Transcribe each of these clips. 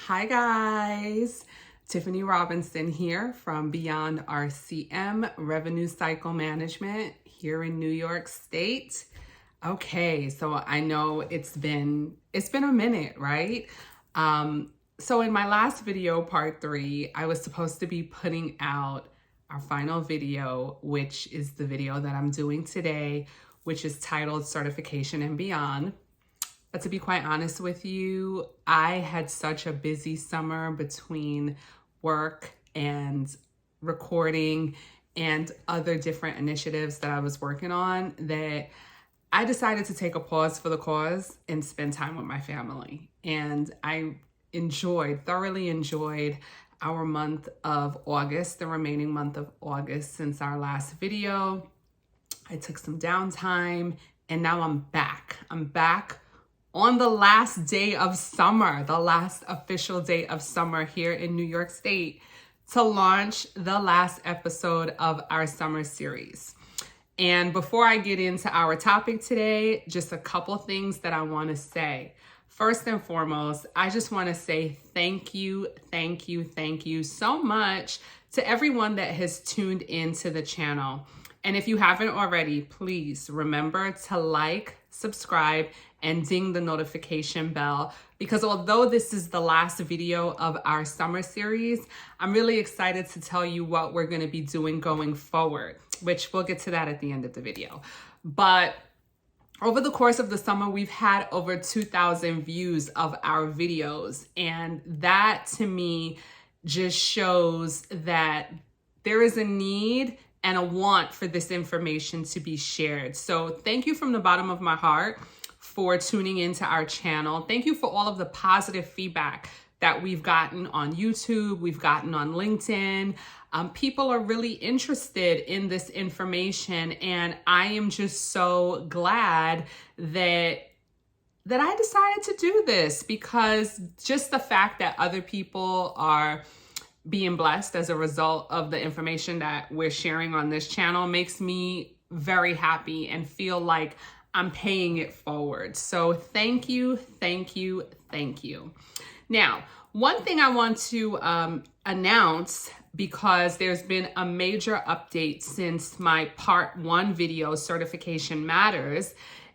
Hi guys, Tiffany Robinson here from Beyond RCM Revenue Cycle Management here in New York State. Okay, so I know it's been a minute, right? So in my last video, part 3, I was supposed to be putting out our final video, which is the video that I'm doing today, which is titled Certification and Beyond. But to be quite honest with you, I had such a busy summer between work and recording and other different initiatives that I was working on that I decided to take a pause for the cause and spend time with my family. And I thoroughly enjoyed our month of August, the remaining month of August since our last video. I took some downtime and now I'm back. I'm back on the last day of summer, the last official day of summer here in New York State, to launch the last episode of our summer series. And before I get into our topic today, just a couple things that I want to say. First and foremost, I just want to say thank you so much to everyone that has tuned into the channel. And if you haven't already, please remember to like, subscribe, and ding the notification bell, because although this is the last video of our summer series, I'm really excited to tell you what we're going to be doing going forward, which we'll get to that at the end of the video. But over the course of the summer, we've had over 2,000 views of our videos, and that to me just shows that there is a need and a want for this information to be shared. So thank you from the bottom of my heart for tuning into our channel. Thank you for all of the positive feedback that we've gotten on YouTube, we've gotten on LinkedIn. People are really interested in this information, and I am just so glad that I decided to do this, because just the fact that other people are being blessed as a result of the information that we're sharing on this channel makes me very happy and feel like I'm paying it forward. So thank you. Now, one thing I want to announce, because there's been a major update since my part 1 video, Certification Matters,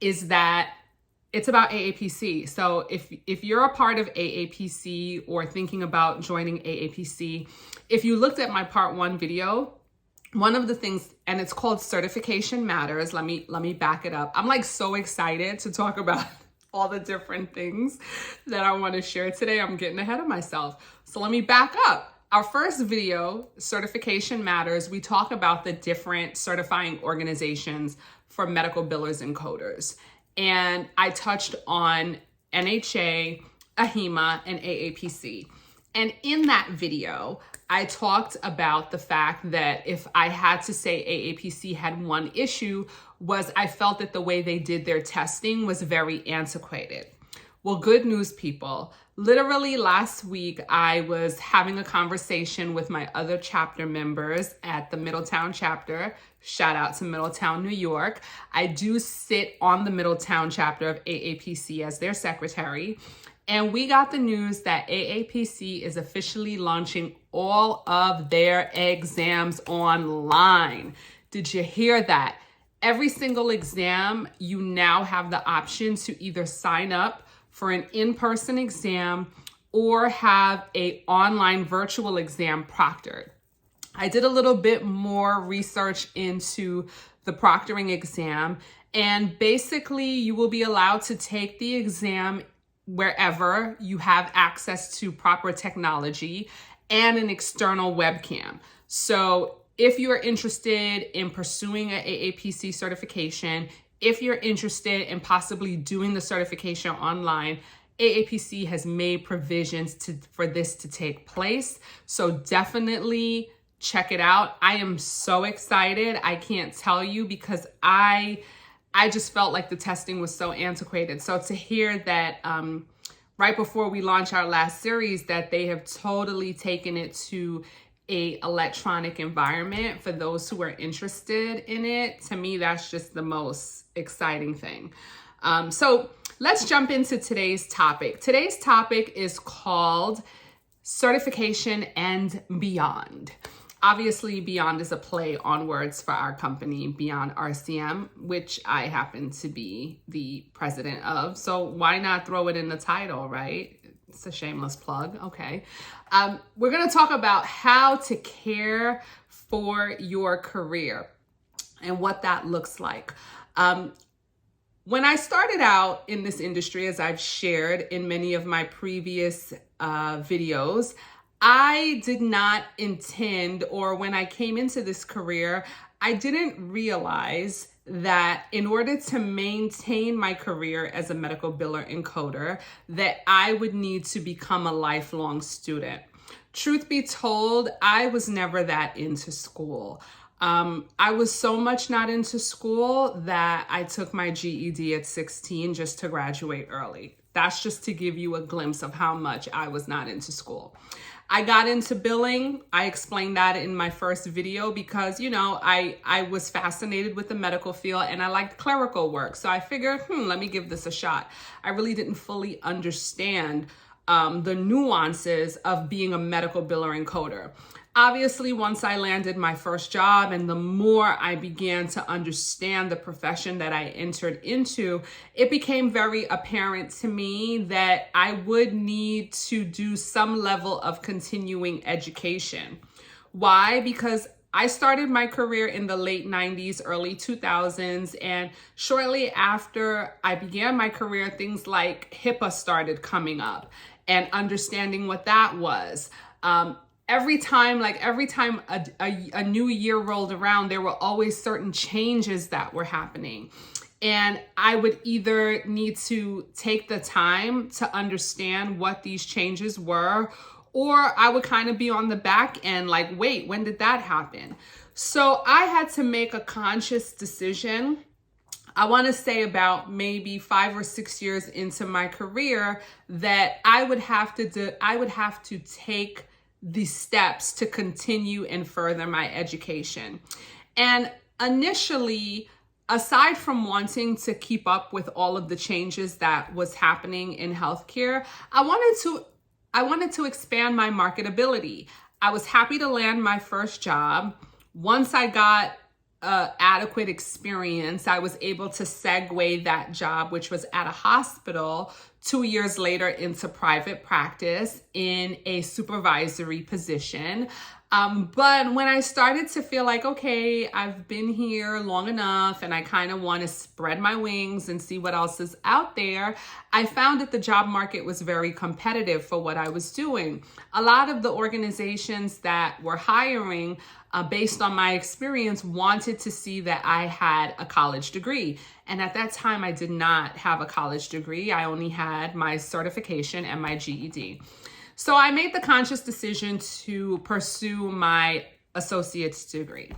is that it's about AAPC. So if you're a part of AAPC or thinking about joining AAPC, if you looked at my part 1 video, one of the things, and it's called Certification Matters. Let me back it up. I'm like so excited to talk about all the different things that I want to share today. I'm getting ahead of myself. So let me back up. Our first video, Certification Matters, we talk about the different certifying organizations for medical billers and coders. And I touched on NHA, AHIMA, and AAPC. And in that video, I talked about the fact that if I had to say AAPC had one issue, was I felt that the way they did their testing was very antiquated. Well, good news, people. Literally last week, I was having a conversation with my other chapter members at the Middletown chapter. Shout out to Middletown, New York. I do sit on the Middletown chapter of AAPC as their secretary. And we got the news that AAPC is officially launching all of their exams online. Did you hear that? Every single exam, you now have the option to either sign up for an in-person exam or have an online virtual exam proctored. I did a little bit more research into the proctoring exam, and basically you will be allowed to take the exam wherever you have access to proper technology and an external webcam. So if you're interested in pursuing an AAPC certification, if you're interested in possibly doing the certification online, AAPC has made provisions for this to take place. So definitely check it out. I am so excited. I can't tell you, because I just felt like the testing was so antiquated. So to hear that right before we launch our last series, that they have totally taken it to a electronic environment for those who are interested in it, to me, that's just the most exciting thing. So let's jump into today's topic. Today's topic is called certification and beyond. Obviously, Beyond is a play on words for our company, Beyond RCM, which I happen to be the president of. So why not throw it in the title, right? It's a shameless plug. Okay. We're going to talk about how to care for your career and what that looks like. When I started out in this industry, as I've shared in many of my previous videos, I did not intend, or when I came into this career, I didn't realize that in order to maintain my career as a medical biller and coder, that I would need to become a lifelong student. Truth be told, I was never that into school. I was so much not into school that I took my GED at 16 just to graduate early. That's just to give you a glimpse of how much I was not into school. I got into billing. I explained that in my first video because, I was fascinated with the medical field and I liked clerical work. So I figured, let me give this a shot. I really didn't fully understand the nuances of being a medical biller and coder. Obviously, once I landed my first job and the more I began to understand the profession that I entered into, it became very apparent to me that I would need to do some level of continuing education. Why? Because I started my career in the late 90s, early 2000s, and shortly after I began my career, things like HIPAA started coming up and understanding what that was. Every time a new year rolled around, there were always certain changes that were happening. And I would either need to take the time to understand what these changes were, or I would kind of be on the back end like, wait, when did that happen? So I had to make a conscious decision. I want to say about maybe 5 or 6 years into my career that I would have to take the steps to continue and further my education. And initially, aside from wanting to keep up with all of the changes that was happening in healthcare, I wanted to expand my marketability. I was happy to land my first job. Once I got adequate experience, I was able to segue that job, which was at a hospital, 2 years later into private practice in a supervisory position. But when I started to feel like, okay, I've been here long enough and I kind of want to spread my wings and see what else is out there, I found that the job market was very competitive for what I was doing. A lot of the organizations that were hiring based on my experience, wanted to see that I had a college degree. And at that time, I did not have a college degree. I only had my certification and my GED. So I made the conscious decision to pursue my associate's degree.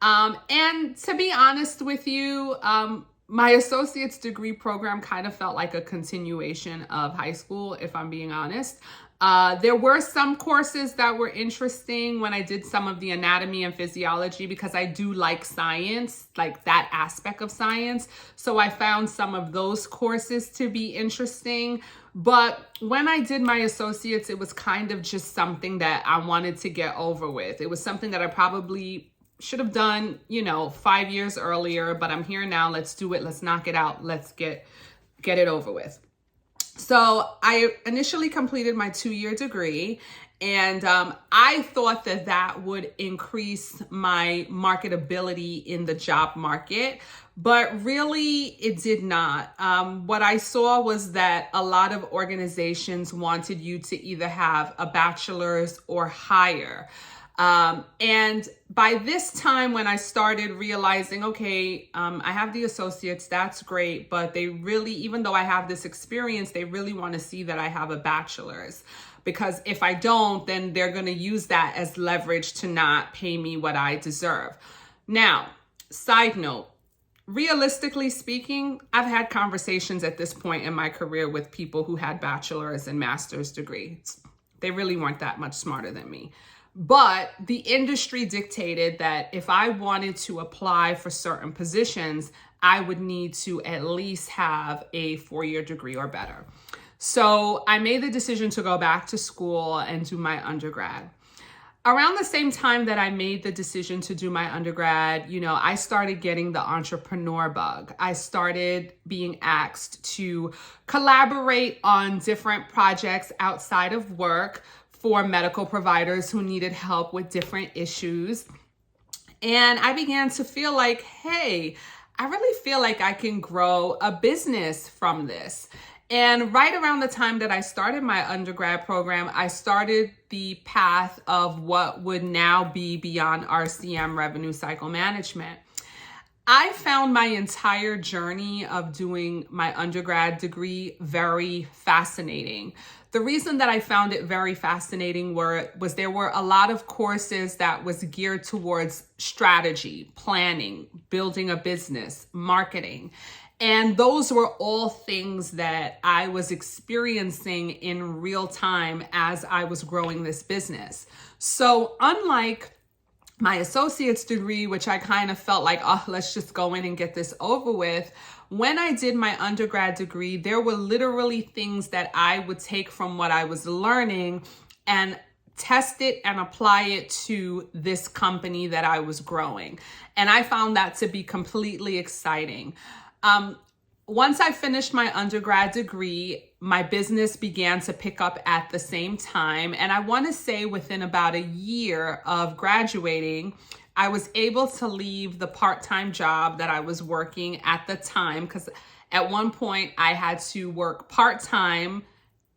And to be honest with you, my associate's degree program kind of felt like a continuation of high school, if I'm being honest. There were some courses that were interesting when I did some of the anatomy and physiology because I do like science, like that aspect of science. So I found some of those courses to be interesting. But when I did my associates, it was kind of just something that I wanted to get over with. It was something that I probably should have done, 5 years earlier, but I'm here now. Let's do it. Let's knock it out. Let's get it over with. So I initially completed my 2-year degree, and I thought that would increase my marketability in the job market, but really it did not. What I saw was that a lot of organizations wanted you to either have a bachelor's or higher. And by this time, when I started realizing, okay, I have the associates, that's great, but they really, even though I have this experience, they really want to see that I have a bachelor's, because if I don't, then they're going to use that as leverage to not pay me what I deserve. Now, side note, realistically speaking, I've had conversations at this point in my career with people who had bachelor's and master's degrees. They really weren't that much smarter than me. But the industry dictated that if I wanted to apply for certain positions, I would need to at least have a 4-year degree or better. So I made the decision to go back to school and do my undergrad. Around the same time that I made the decision to do my undergrad, I started getting the entrepreneur bug. I started being asked to collaborate on different projects outside of work for medical providers who needed help with different issues. And I began to feel like, hey, I really feel like I can grow a business from this. And right around the time that I started my undergrad program, I started the path of what would now be Beyond RCM Revenue Cycle Management. I found my entire journey of doing my undergrad degree very fascinating. The reason that I found it very fascinating was there were a lot of courses that was geared towards strategy, planning, building a business, marketing. And those were all things that I was experiencing in real time as I was growing this business. So unlike my associate's degree, which I kind of felt like, let's just go in and get this over with. When I did my undergrad degree, there were literally things that I would take from what I was learning and test it and apply it to this company that I was growing. And I found that to be completely exciting. Once I finished my undergrad degree, my business began to pick up at the same time. And I want to say within about a year of graduating, I was able to leave the part-time job that I was working at the time, because at one point I had to work part-time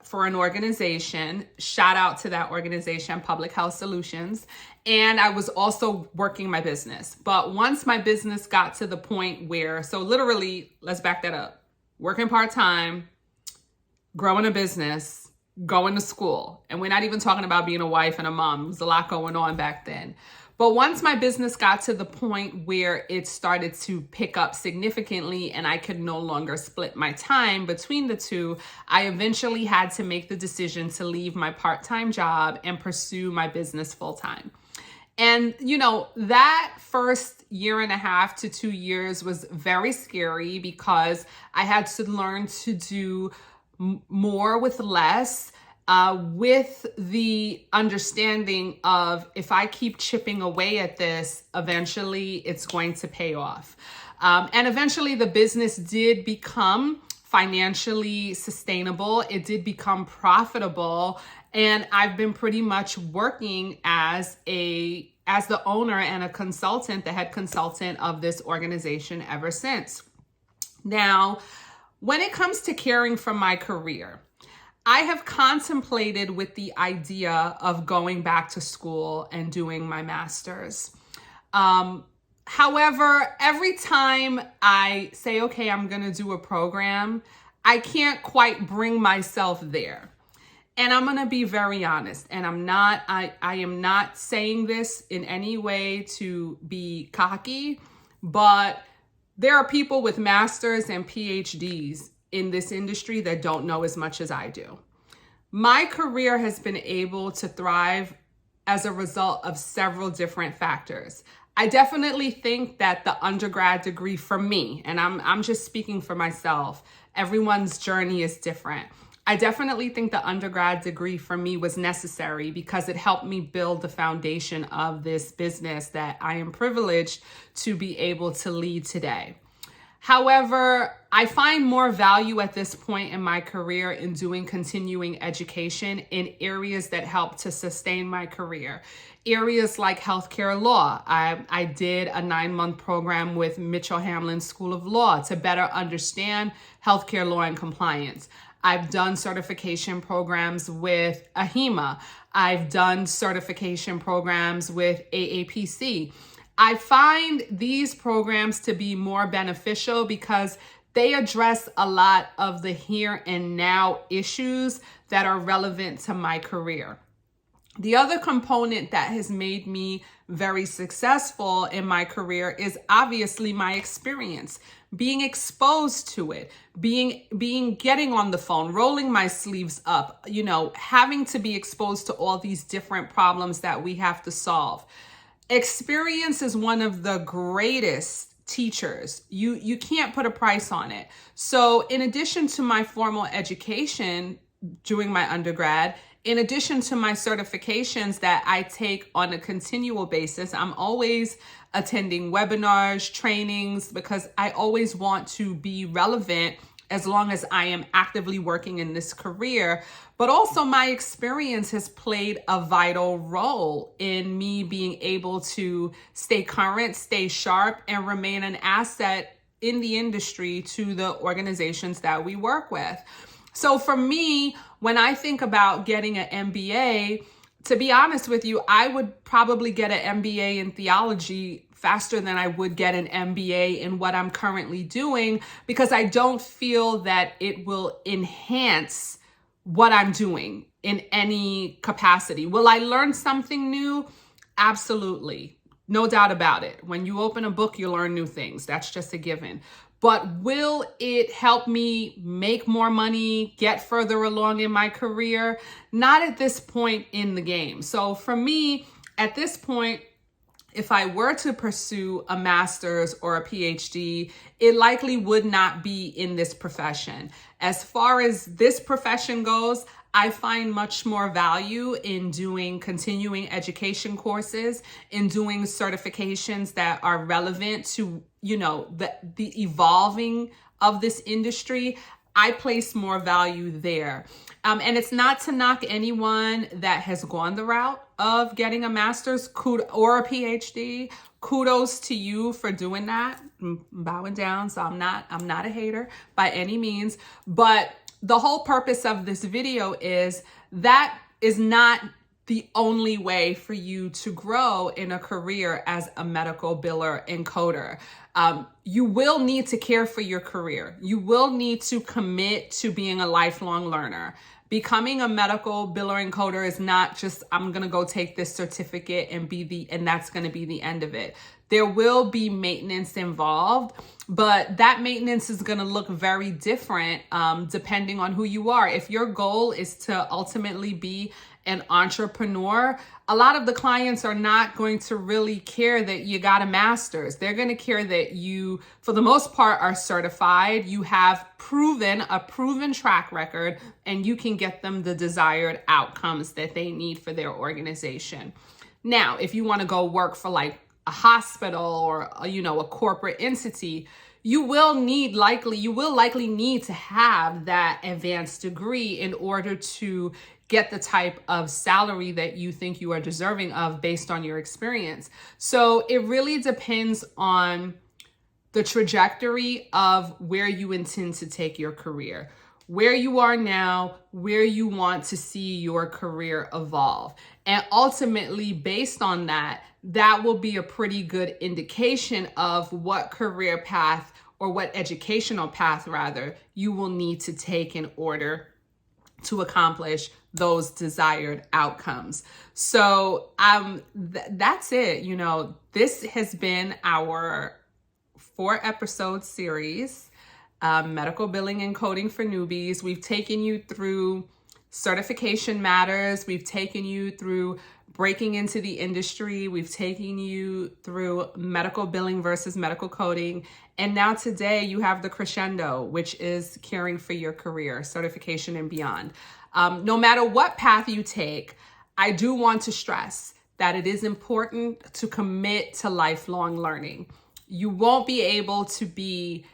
for an organization. Shout out to that organization, Public Health Solutions. And I was also working my business. But once my business got to the point where, so literally, let's back that up. Working part-time, growing a business, going to school. And we're not even talking about being a wife and a mom. There was a lot going on back then. But once my business got to the point where it started to pick up significantly and I could no longer split my time between the two, I eventually had to make the decision to leave my part-time job and pursue my business full-time. And, that first 1.5 to 2 years was very scary because I had to learn to do more with less. With the understanding of if I keep chipping away at this, eventually it's going to pay off. And eventually the business did become financially sustainable. It did become profitable. And I've been pretty much working as the owner and a consultant, the head consultant of this organization ever since. Now, when it comes to caring for my career, I have contemplated with the idea of going back to school and doing my master's. However, every time I say, okay, I'm going to do a program, I can't quite bring myself there. And I'm going to be very honest, and I am not saying this in any way to be cocky, but there are people with masters and PhDs in this industry that don't know as much as I do. My career has been able to thrive as a result of several different factors. I definitely think that the undergrad degree for me, and I'm just speaking for myself, everyone's journey is different. I definitely think the undergrad degree for me was necessary because it helped me build the foundation of this business that I am privileged to be able to lead today. However, I find more value at this point in my career in doing continuing education in areas that help to sustain my career. Areas like healthcare law. I did a 9-month program with Mitchell Hamlin School of Law to better understand healthcare law and compliance. I've done certification programs with AHIMA. I've done certification programs with AAPC. I find these programs to be more beneficial because they address a lot of the here and now issues that are relevant to my career. The other component that has made me very successful in my career is obviously my experience, being exposed to it, getting on the phone, rolling my sleeves up, having to be exposed to all these different problems that we have to solve. Experience is one of the greatest teachers. You can't put a price on it. So in addition to my formal education during my undergrad, in addition to my certifications that I take on a continual basis, I'm always attending webinars, trainings, because I always want to be relevant as long as I am actively working in this career. But also my experience has played a vital role in me being able to stay current, stay sharp, and remain an asset in the industry to the organizations that we work with. So for me, when I think about getting an MBA, to be honest with you, I would probably get an MBA in theology faster than I would get an MBA in what I'm currently doing, because I don't feel that it will enhance what I'm doing in any capacity. Will I learn something new? Absolutely. No doubt about it. When you open a book, you learn new things. That's just a given. But will it help me make more money, get further along in my career? Not at this point in the game. So for me, at this point, if I were to pursue a master's or a PhD, it likely would not be in this profession. As far as this profession goes, I find much more value in doing continuing education courses, in doing certifications that are relevant to, the evolving of this industry. I place more value there. And it's not to knock anyone that has gone the route of getting a master's or a PhD. Kudos to you for doing that. I'm bowing down, so I'm not a hater by any means. But the whole purpose of this video is that is not the only way for you to grow in a career as a medical biller and coder. You will need to care for your career. You will need to commit to being a lifelong learner. Becoming a medical biller and coder is not just, I'm going to go take this certificate and that's going to be the end of it. There will be maintenance involved, but that maintenance is going to look very different depending on who you are. If your goal is to ultimately be an entrepreneur, a lot of the clients are not going to really care that you got a master's. They're going to care that you, for the most part, are certified. You have a proven track record, and you can get them the desired outcomes that they need for their organization. Now, if you want to go work for like a hospital or, a corporate entity, you will likely need to have that advanced degree in order to get the type of salary that you think you are deserving of based on your experience. So it really depends on the trajectory of where you intend to take your career, where you are now, where you want to see your career evolve. And ultimately, based on that, that will be a pretty good indication of what career path or what educational path rather you will need to take in order to accomplish those desired outcomes. So that's it. This has been our 4-episode series, Medical Billing and Coding for Newbies. We've taken you through certification matters. We've taken you through breaking into the industry. We've taken you through medical billing versus medical coding. And now today you have the crescendo, which is caring for your career, certification and beyond. No matter what path you take, I do want to stress that it is important to commit to lifelong learning. You won't be able to be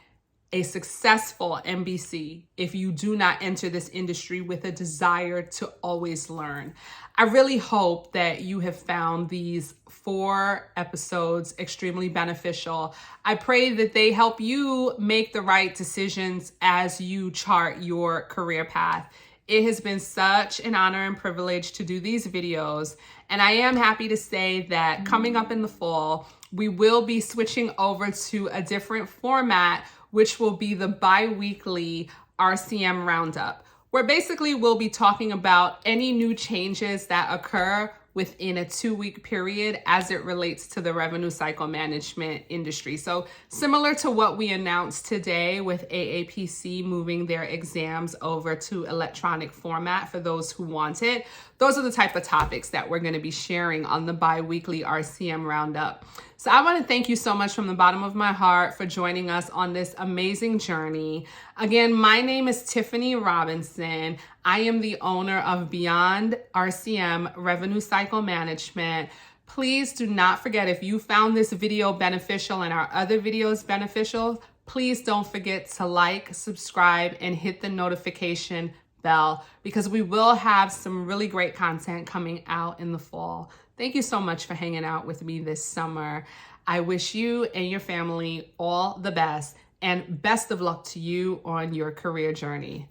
a successful MBC if you do not enter this industry with a desire to always learn. I really hope that you have found these 4 episodes extremely beneficial. I pray that they help you make the right decisions as you chart your career path. It has been such an honor and privilege to do these videos, and I am happy to say that coming up in the fall, we will be switching over to a different format, which will be the bi-weekly RCM Roundup, where basically we'll be talking about any new changes that occur within a 2-week period as it relates to the revenue cycle management industry. So similar to what we announced today with AAPC moving their exams over to electronic format for those who want it, those are the type of topics that we're going to be sharing on the bi-weekly RCM Roundup. So I want to thank you so much from the bottom of my heart for joining us on this amazing journey. Again, my name is Tiffany Robinson. I am the owner of Beyond RCM Revenue Cycle Management. Please do not forget, if you found this video beneficial and our other videos beneficial, please don't forget to like, subscribe, and hit the notification bell, because we will have some really great content coming out in the fall. Thank you so much for hanging out with me this summer. I wish you and your family all the best, and best of luck to you on your career journey.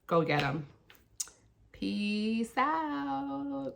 Go get them. Peace out.